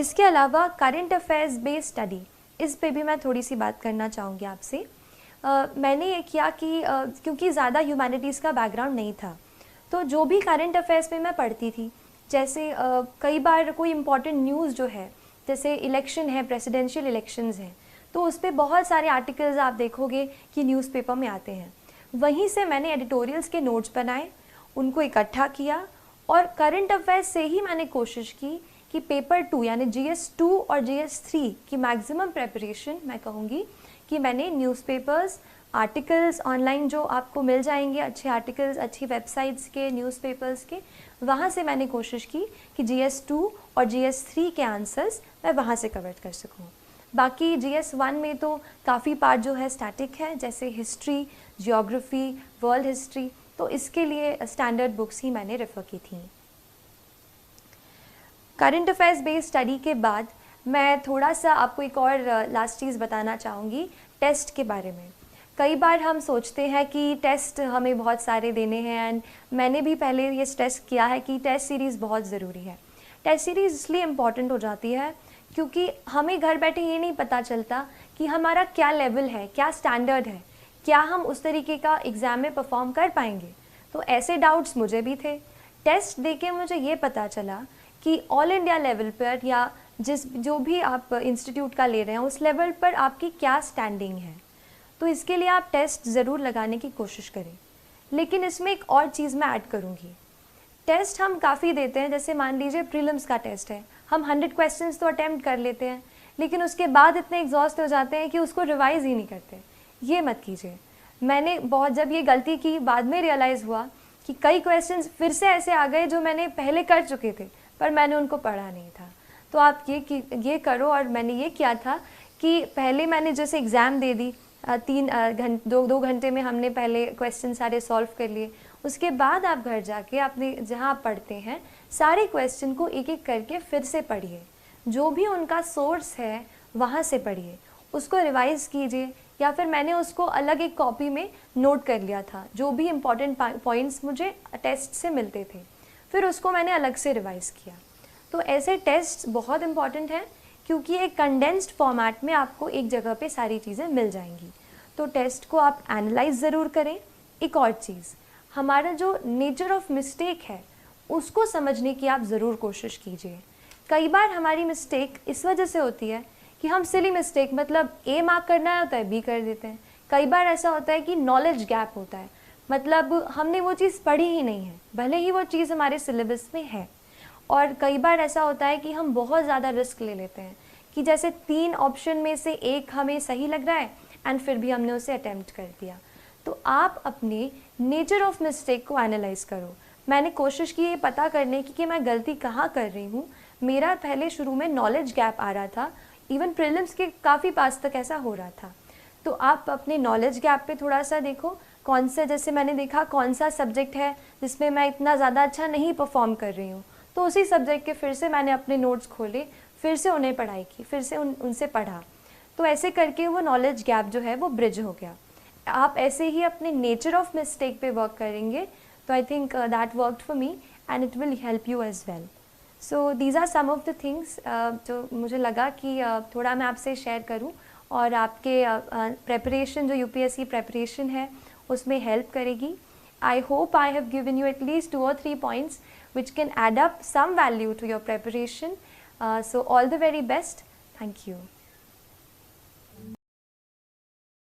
इसके अलावा current affairs based study, इस पे भी मैं थोड़ी सी बात करना चाहूँगी आपसे। मैंने ये किया कि क्योंकि ज़्यादा ह्यूमैनिटीज़ का बैकग्राउंड नहीं था, तो जो भी करंट अफेयर्स में मैं पढ़ती थी, जैसे कई बार कोई इम्पॉर्टेंट न्यूज़ जो है, जैसे इलेक्शन है, प्रेसिडेंशियल इलेक्शंस हैं, तो उस पर बहुत सारे आर्टिकल्स आप देखोगे कि न्यूज़पेपर में आते हैं। वहीं से मैंने एडिटोरियल्स के नोट्स बनाए, उनको इकट्ठा किया और करंट अफेयर्स से ही मैंने कोशिश की कि पेपर 2 यानी GS2 और GS3 की मैक्सिमम प्रेपरेशन मैं कहूँगी कि मैंने न्यूज़पेपर्स, आर्टिकल्स ऑनलाइन जो आपको मिल जाएंगे, अच्छे आर्टिकल्स अच्छी वेबसाइट्स के, न्यूज़पेपर्स के, वहाँ से मैंने कोशिश की कि GS2 और GS3 के आंसर्स मैं वहाँ से कवर कर सकूँ। बाकी GS1 में तो काफ़ी पार्ट जो है स्टैटिक है, जैसे हिस्ट्री, जियोग्राफी, वर्ल्ड हिस्ट्री, तो इसके लिए स्टैंडर्ड बुक्स ही मैंने रेफ़र की थी। करंट अफेयर्स बेस्ड स्टडी के बाद मैं थोड़ा सा आपको एक और लास्ट चीज़ बताना चाहूँगी टेस्ट के बारे में। कई बार हम सोचते हैं कि टेस्ट हमें बहुत सारे देने हैं, एंड मैंने भी पहले ये स्ट्रेस किया है कि टेस्ट सीरीज़ बहुत ज़रूरी है। टेस्ट सीरीज़ इसलिए इम्पॉर्टेंट हो जाती है क्योंकि हमें घर बैठे ये नहीं पता चलता कि हमारा क्या लेवल है, क्या स्टैंडर्ड है, क्या हम उस तरीके का एग्ज़ाम में परफॉर्म कर पाएंगे। तो ऐसे डाउट्स मुझे भी थे। टेस्ट देके मुझे ये पता चला कि ऑल इंडिया लेवल पर या जो भी आप इंस्टीट्यूट का ले रहे हैं उस लेवल पर आपकी क्या स्टैंडिंग है। तो इसके लिए आप टेस्ट ज़रूर लगाने की कोशिश करें। लेकिन इसमें एक और चीज़ मैं ऐड करूँगी। टेस्ट हम काफ़ी देते हैं, जैसे मान लीजिए प्रीलिम्स का टेस्ट है, हम 100 क्वेश्चंस तो अटैम्प्ट कर लेते हैं, लेकिन उसके बाद इतने एग्जॉस्ट हो जाते हैं कि उसको रिवाइज़ ही नहीं करते। ये मत कीजिए। मैंने बहुत जब ये गलती की, बाद में रियलाइज़ हुआ कि कई क्वेश्चंस फिर से ऐसे आ गए जो मैंने पहले कर चुके थे पर मैंने उनको पढ़ा नहीं था। तो आप ये करो, और मैंने ये किया था कि पहले मैंने जैसे एग्ज़ाम दे दी, 2 घंटे में हमने पहले क्वेश्चन सारे सॉल्व कर लिए। उसके बाद आप घर जाके अपने जहाँ आप पढ़ते हैं सारे क्वेश्चन को एक एक करके फिर से पढ़िए, जो भी उनका सोर्स है वहाँ से पढ़िए, उसको रिवाइज़ कीजिए, या फिर मैंने उसको अलग एक कॉपी में नोट कर लिया था, जो भी इम्पॉर्टेंट पॉइंट्स मुझे टेस्ट से मिलते थे, फिर उसको मैंने अलग से रिवाइज़ किया। तो ऐसे टेस्ट बहुत इम्पॉर्टेंट हैं क्योंकि एक कंडेंस्ड फॉर्मेट में आपको एक जगह पे सारी चीज़ें मिल जाएंगी। तो टेस्ट को आप एनालाइज ज़रूर करें। एक और चीज़, हमारा जो नेचर ऑफ मिस्टेक है उसको समझने की आप ज़रूर कोशिश कीजिए। कई बार हमारी मिस्टेक इस वजह से होती है कि हम सिली मिस्टेक, मतलब A मार्क करना होता है B कर देते हैं। कई बार ऐसा होता है कि नॉलेज गैप होता है, मतलब हमने वो चीज़ पढ़ी ही नहीं है, भले ही वो चीज़ हमारे सिलेबस में है। और कई बार ऐसा होता है कि हम बहुत ज़्यादा रिस्क ले लेते हैं कि जैसे 3 ऑप्शन में से एक हमें सही लग रहा है एंड फिर भी हमने उसे अटेम्प्ट कर दिया। तो आप अपने नेचर ऑफ मिस्टेक को एनालाइज करो। मैंने कोशिश की ये पता करने की कि मैं गलती कहाँ कर रही हूँ। मेरा पहले शुरू में नॉलेज गैप आ रहा था, इवन प्रीलिम्स के काफ़ी पास तक ऐसा हो रहा था। तो आप अपने नॉलेज गैप पे थोड़ा सा देखो, कौन सा, जैसे मैंने देखा कौन सा सब्जेक्ट है जिसमें मैं इतना ज़्यादा अच्छा नहीं परफॉर्म कर रही हूँ, तो उसी सब्जेक्ट के फिर से मैंने अपने नोट्स खोले, फिर से उन्हें पढ़ाई की, फिर से उनसे पढ़ा। तो ऐसे करके वो नॉलेज गैप जो है वो ब्रिज हो गया। आप ऐसे ही अपने नेचर ऑफ मिस्टेक पे वर्क करेंगे तो I think that worked for me and it will help you as well. So these are some of the things जो मुझे लगा कि थोड़ा मैं आपसे शेयर करूं और आपके प्रेपरेशन जो UPSC प्रेपरेशन है उसमें हेल्प करेगी। I hope I have given you at least 2 or 3 points which can add up some value to your preparation. So all the very best. Thank you.